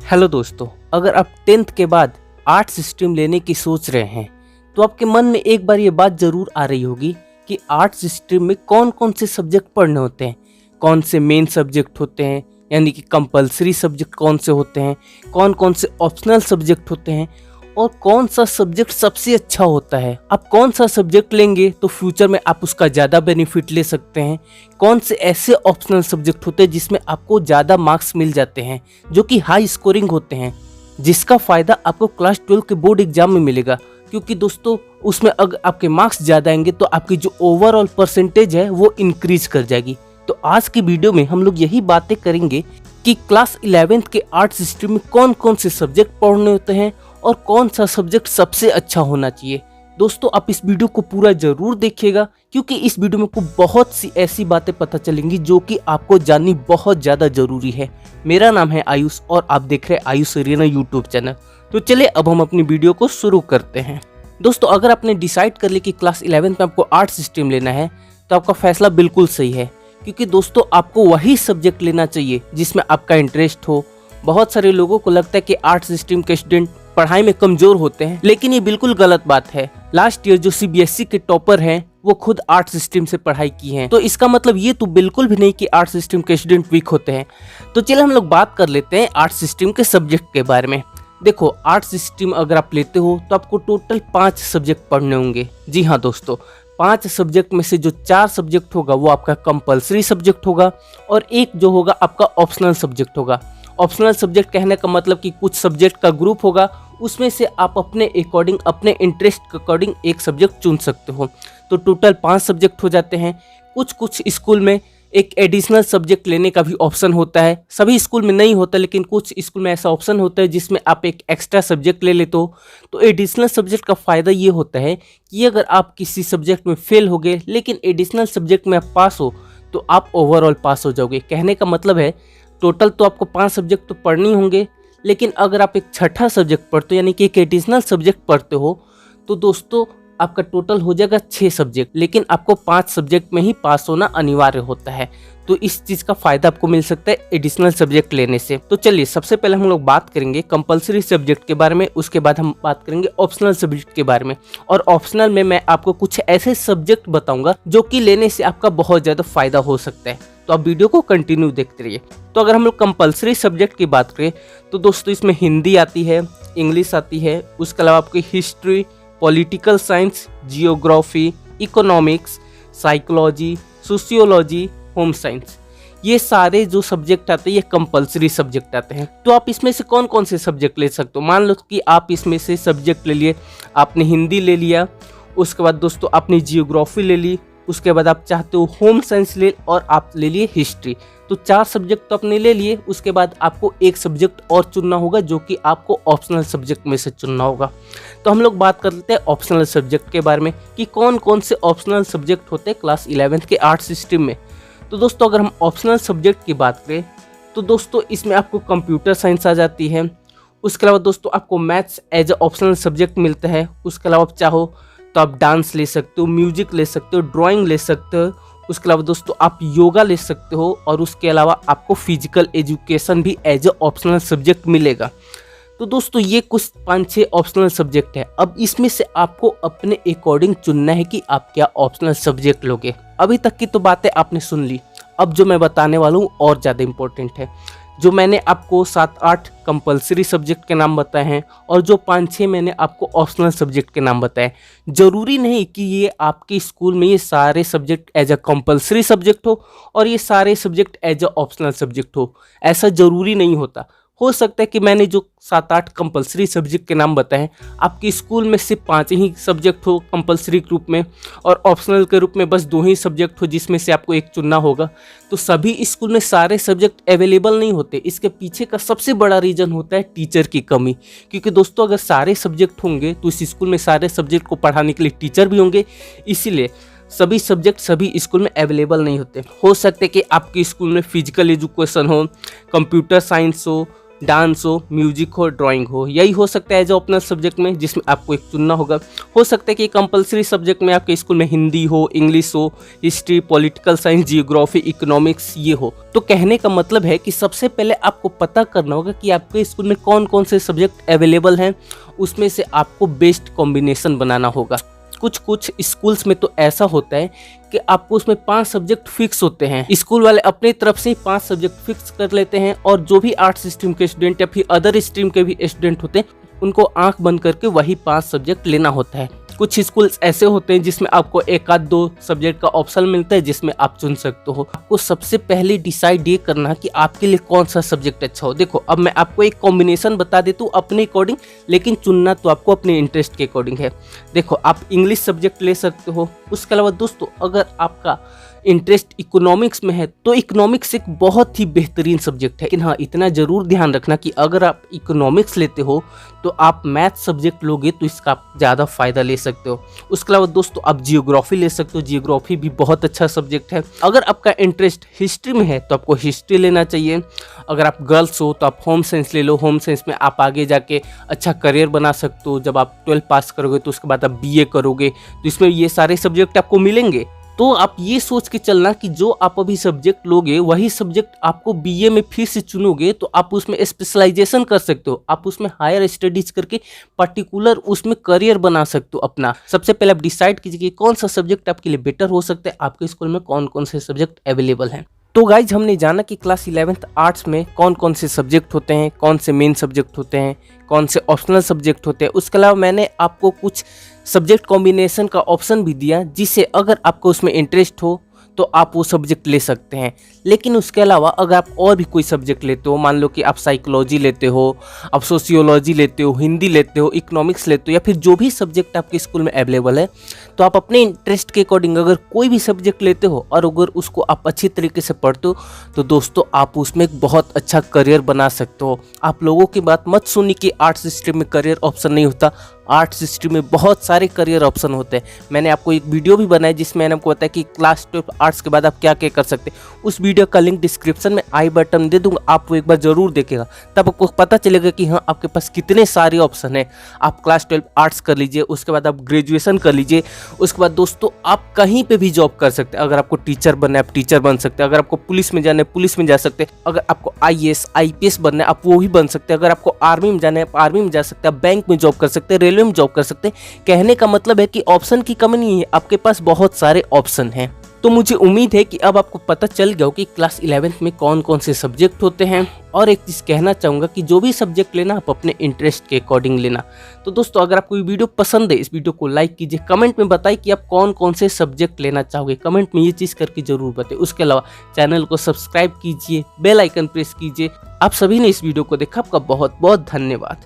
Hello दोस्तों, अगर आप 10th के बाद आर्ट्स स्ट्रीम लेने की सोच रहे हैं तो आपके मन में एक बार ये बात ज़रूर आ रही होगी कि आर्ट्स स्ट्रीम में कौन कौन से सब्जेक्ट पढ़ने होते हैं, कौन से मेन सब्जेक्ट होते हैं, यानी कि कंपलसरी सब्जेक्ट कौन से होते हैं, कौन कौन से ऑप्शनल सब्जेक्ट होते हैं और कौन सा सब्जेक्ट सबसे अच्छा होता है। आप कौन सा सब्जेक्ट लेंगे तो फ्यूचर में आप उसका ज़्यादा बेनिफिट ले सकते हैं, कौन से ऐसे ऑप्शनल सब्जेक्ट होते हैं जिसमें आपको ज़्यादा मार्क्स मिल जाते हैं जो कि हाई स्कोरिंग होते हैं, जिसका फ़ायदा आपको क्लास 12 के बोर्ड एग्जाम में मिलेगा। क्योंकि दोस्तों उसमें अगर आपके मार्क्स ज़्यादा आएंगे तो आपकी जो ओवरऑल परसेंटेज है वो इंक्रीज कर जाएगी। तो आज की वीडियो में हम लोग यही बातें करेंगे कि क्लास 11th के आर्ट्स स्ट्रीम में कौन कौन से सब्जेक्ट पढ़ने होते हैं और कौन सा सब्जेक्ट सबसे अच्छा होना चाहिए। दोस्तों आप इस वीडियो को पूरा जरूर देखिएगा क्योंकि इस वीडियो में आपको बहुत सी ऐसी बातें पता चलेंगी जो कि आपको जाननी बहुत ज़्यादा जरूरी है। मेरा नाम है आयुष और आप देख रहे हैं आयुष अरेना यूट्यूब चैनल। तो चलिए अब हम अपनी वीडियो को शुरू करते हैं। दोस्तों अगर आपने डिसाइड कर लिया कि क्लास 11th में आपको आर्ट्स स्ट्रीम लेना है तो आपका फैसला बिल्कुल सही है, क्योंकि दोस्तों आपको वही सब्जेक्ट लेना चाहिए जिसमें आपका इंटरेस्ट हो। बहुत सारे लोगों को लगता है कि आर्ट्स स्ट्रीम के स्टूडेंट पढ़ाई में कमजोर होते हैं, लेकिन ये बिल्कुल गलत बात है। लास्ट ईयर जो सीबीएसई के टॉपर हैं वो खुद आर्ट्स स्ट्रीम से पढ़ाई की हैं, तो इसका मतलब ये तो बिल्कुल भी नहीं कि आर्ट्स स्ट्रीम के स्टूडेंट वीक होते हैं। तो चलिए हम लोग बात कर लेते हैं आर्ट्स स्ट्रीम के सब्जेक्ट के बारे में। देखो आर्ट्स स्ट्रीम अगर आप लेते हो तो आपको टोटल 5 सब्जेक्ट पढ़ने होंगे। जी हाँ दोस्तों, 5 सब्जेक्ट में से जो 4 सब्जेक्ट होगा वो आपका कंपलसरी सब्जेक्ट होगा और एक जो होगा आपका ऑप्शनल सब्जेक्ट होगा। ऑप्शनल सब्जेक्ट कहने का मतलब कि कुछ सब्जेक्ट का ग्रुप होगा, उसमें से आप अपने अकॉर्डिंग अपने इंटरेस्ट के अकॉर्डिंग एक सब्जेक्ट चुन सकते हो। तो टोटल 5 सब्जेक्ट हो जाते हैं। कुछ स्कूल में एक एडिशनल सब्जेक्ट लेने का भी ऑप्शन होता है, सभी स्कूल में नहीं होता, लेकिन कुछ स्कूल में ऐसा ऑप्शन होता है जिसमें आप एक एक्स्ट्रा सब्जेक्ट ले लेते हो। तो एडिशनल सब्जेक्ट का फ़ायदा ये होता है कि अगर आप किसी सब्जेक्ट में फेल हो गए लेकिन एडिशनल सब्जेक्ट में आप पास हो तो आप ओवरऑल पास हो जाओगे। कहने का मतलब है टोटल तो आपको 5 सब्जेक्ट तो पढ़ने होंगे, लेकिन अगर आप एक छठा सब्जेक्ट पढ़ते हो यानी कि एक एडिशनल सब्जेक्ट पढ़ते हो तो दोस्तों आपका टोटल हो जाएगा 6 सब्जेक्ट, लेकिन आपको 5 सब्जेक्ट में ही पास होना अनिवार्य होता है। तो इस चीज़ का फ़ायदा आपको मिल सकता है एडिशनल सब्जेक्ट लेने से। तो चलिए सबसे पहले हम लोग बात करेंगे कंपलसरी सब्जेक्ट के बारे में, उसके बाद हम बात करेंगे ऑप्शनल सब्जेक्ट के बारे में। और ऑप्शनल में मैं आपको कुछ ऐसे सब्जेक्ट बताऊंगा जो कि लेने से आपका बहुत ज़्यादा फ़ायदा हो सकता है। तो आप वीडियो को कंटिन्यू देखते रहिए। तो अगर हम लोग कंपलसरी सब्जेक्ट की बात करें तो दोस्तों इसमें हिंदी आती है, इंग्लिश आती है, उसके अलावा आपकी history, political science, geography, economics, psychology, sociology, home science, ये सारे जो सब्जेक्ट आते हैं ये कंपलसरी सब्जेक्ट आते हैं। तो आप इसमें से कौन कौन से सब्जेक्ट ले सकते हो। मान लो कि आप इसमें से सब्जेक्ट ले लिए, आपने हिंदी ले लिया, उसके बाद दोस्तों आपने जियोग्राफी ले ली, उसके बाद आप चाहते हो होम साइंस ले और आप ले लिए हिस्ट्री। तो 4 सब्जेक्ट तो आपने ले लिए, उसके बाद आपको एक सब्जेक्ट और चुनना होगा जो कि आपको ऑप्शनल सब्जेक्ट में से चुनना होगा। तो हम लोग बात कर लेते हैं ऑप्शनल सब्जेक्ट के बारे में कि कौन कौन से ऑप्शनल सब्जेक्ट होते हैं क्लास 11th के आर्ट्स स्ट्रीम में। तो दोस्तों अगर हम ऑप्शनल सब्जेक्ट की बात करें तो दोस्तों इसमें आपको कंप्यूटर साइंस आ जाती है, उसके अलावा दोस्तों आपको maths as a optional subject मिलता है, उसके अलावा आप चाहो तो आप डांस ले सकते हो, म्यूजिक ले सकते हो, ड्राइंग ले सकते हो, उसके अलावा दोस्तों आप योगा ले सकते हो और उसके अलावा आपको फिजिकल एजुकेशन भी एज ए ऑप्शनल सब्जेक्ट मिलेगा। तो दोस्तों ये कुछ 5-6 ऑप्शनल सब्जेक्ट है। अब इसमें से आपको अपने अकॉर्डिंग चुनना है कि आप क्या ऑप्शनल सब्जेक्ट लोगे। अभी तक की तो बातें आपने सुन ली, अब जो मैं बताने वाला हूँ और ज़्यादा इम्पोर्टेंट है। जो मैंने आपको 7-8 कंपलसरी सब्जेक्ट के नाम बताए हैं और जो 5-6 मैंने आपको ऑप्शनल सब्जेक्ट के नाम बताए, ज़रूरी नहीं कि ये आपके स्कूल में ये सारे subject as a compulsory subject हो और ये सारे subject as a optional subject हो। ऐसा ज़रूरी नहीं होता। हो सकता है कि मैंने जो 7-8 कंपलसरी सब्जेक्ट के नाम बताए हैं आपके स्कूल में सिर्फ 5 ही सब्जेक्ट हो कंपलसरी ग्रुप में और ऑप्शनल के रूप में बस 2 ही सब्जेक्ट हो जिसमें से आपको एक चुनना होगा। तो सभी स्कूल में सारे सब्जेक्ट अवेलेबल नहीं होते। इसके पीछे का सबसे बड़ा रीज़न होता है टीचर की कमी, क्योंकि दोस्तों अगर सारे सब्जेक्ट होंगे तो इस स्कूल में सारे सब्जेक्ट को पढ़ाने के लिए टीचर भी होंगे, इसीलिए सभी सब्जेक्ट सभी स्कूल में अवेलेबल नहीं होते। हो सकते कि आपके स्कूल में फिजिकल एजुकेशन हो, कंप्यूटर साइंस हो, डांस हो, म्यूजिक हो, ड्राइंग हो, यही हो सकता है जो ऑप्शनल सब्जेक्ट में, जिसमें आपको एक चुनना होगा। हो सकता है कि कंपलसरी सब्जेक्ट में आपके स्कूल में हिंदी हो, इंग्लिश हो, history, political science, geography, economics ये हो। तो कहने का मतलब है कि सबसे पहले आपको पता करना होगा कि आपके स्कूल में कौन कौन से सब्जेक्ट अवेलेबल हैं, उसमें से आपको बेस्ट कॉम्बिनेशन बनाना होगा। कुछ कुछ स्कूल्स में तो ऐसा होता है कि आपको उसमें 5 सब्जेक्ट फिक्स होते हैं। स्कूल वाले अपनी तरफ से 5 सब्जेक्ट फिक्स कर लेते हैं और जो भी आर्ट्स स्ट्रीम के स्टूडेंट या फिर अदर स्ट्रीम के भी स्टूडेंट होते हैं उनको आंख बंद करके वही 5 सब्जेक्ट लेना होता है। कुछ स्कूल्स ऐसे होते हैं जिसमें आपको 1-2 सब्जेक्ट का ऑप्शन मिलता है जिसमें आप चुन सकते हो। आपको सबसे पहले डिसाइड ये करना कि आपके लिए कौन सा सब्जेक्ट अच्छा हो। देखो अब मैं आपको एक कॉम्बिनेशन बता देता हूँ अपने अकॉर्डिंग, लेकिन चुनना तो आपको अपने इंटरेस्ट के अकॉर्डिंग है। देखो आप इंग्लिश सब्जेक्ट ले सकते हो। उसके अलावा दोस्तों अगर आपका इंटरेस्ट इकोनॉमिक्स में है तो इकोनॉमिक्स एक बहुत ही बेहतरीन सब्जेक्ट है। लेकिन हाँ, इतना ज़रूर ध्यान रखना कि अगर आप इकोनॉमिक्स लेते हो तो आप मैथ सब्जेक्ट लोगे तो इसका आप ज़्यादा फ़ायदा ले सकते हो। उसके अलावा दोस्तों आप जियोग्राफी ले सकते हो। जियोग्राफी भी बहुत अच्छा सब्जेक्ट है। अगर आपका इंटरेस्ट हिस्ट्री में है तो आपको हिस्ट्री लेना चाहिए। अगर आप गर्ल्स हो तो आप होम साइंस ले लो। होम साइंस में आप आगे जाके अच्छा करियर बना सकते हो। जब आप 12 पास करोगे तो उसके बाद आप BA करोगे तो इसमें ये सारे सब्जेक्ट आपको मिलेंगे। तो आप ये सोच के चलना कि जो आप अभी सब्जेक्ट लोगे वही सब्जेक्ट आपको BA में फिर से चुनोगे तो आप उसमें स्पेशलाइजेशन कर सकते हो। आप उसमें हायर स्टडीज करके पर्टिकुलर उसमें करियर बना सकते हो अपना। सबसे पहले आप डिसाइड कीजिए कि कौन सा सब्जेक्ट आपके लिए बेटर हो सकता है, आपके स्कूल में कौन कौन से सब्जेक्ट अवेलेबल हैं। तो गाइज हमने जाना कि क्लास 11th आर्ट्स में कौन कौन से सब्जेक्ट होते हैं, कौन से मेन सब्जेक्ट होते हैं, कौन से ऑप्शनल सब्जेक्ट होते हैं। उसके अलावा मैंने आपको कुछ सब्जेक्ट कॉम्बिनेशन का ऑप्शन भी दिया जिससे अगर आपको उसमें इंटरेस्ट हो तो आप वो सब्जेक्ट ले सकते हैं। लेकिन उसके अलावा अगर आप और भी कोई सब्जेक्ट लेते हो, मान लो कि आप साइकोलॉजी लेते हो, आप सोशियोलॉजी लेते हो, हिंदी लेते हो, इकोनॉमिक्स लेते हो या फिर जो भी सब्जेक्ट आपके स्कूल में अवेलेबल है, तो आप अपने इंटरेस्ट के अकॉर्डिंग अगर कोई भी सब्जेक्ट लेते हो और अगर उसको आप अच्छी तरीके से पढ़ते हो तो दोस्तों आप उसमें एक बहुत अच्छा करियर बना सकते हो। आप लोगों की बात मत सुनिए कि आर्ट्स स्ट्रीम में करियर ऑप्शन नहीं होता। आर्ट्स स्ट्रीम में बहुत सारे करियर ऑप्शन होते हैं। मैंने आपको एक वीडियो भी बनाया जिसमें मैंने आपको बताया कि क्लास 12 आर्ट्स के बाद आप क्या क्या कर सकते हैं। उस वीडियो का लिंक डिस्क्रिप्शन में आई बटन दे दूंगा, आप वो एक बार जरूर देखेगा, तब आपको पता चलेगा कि हाँ आपके पास कितने सारे ऑप्शन हैं। आप क्लास 12 आर्ट्स कर लीजिए, उसके बाद आप ग्रेजुएशन कर लीजिए, उसके बाद दोस्तों आप कहीं पे भी जॉब कर सकते हैं। अगर आपको टीचर बनना है आप टीचर बन सकते हैं, अगर आपको पुलिस में जाना है पुलिस में जा सकते हैं, अगर आपको IAS IPS बनना है आप वो भी बन सकते हैं, अगर आपको आर्मी में जाना है आप आर्मी में जा सकते हैं, आप बैंक में जॉब कर सकते हैं, रेलवे में जॉब कर सकते हैं। कहने का मतलब है कि ऑप्शन की कमी नहीं है, आपके पास बहुत सारे ऑप्शन हैं। तो मुझे उम्मीद है कि अब आपको पता चल गया हो कि क्लास 11th में कौन कौन से सब्जेक्ट होते हैं। और एक चीज़ कहना चाहूँगा कि जो भी सब्जेक्ट लेना आप अपने इंटरेस्ट के अकॉर्डिंग लेना। तो दोस्तों अगर आपको ये वीडियो पसंद है इस वीडियो को लाइक कीजिए, कमेंट में बताइए कि आप कौन कौन से सब्जेक्ट लेना चाहोगे, कमेंट में ये चीज़ करके जरूर बताइए। उसके अलावा चैनल को सब्सक्राइब कीजिए, बेल आइकन प्रेस कीजिए। आप सभी ने इस वीडियो को देखा, आपका बहुत बहुत धन्यवाद।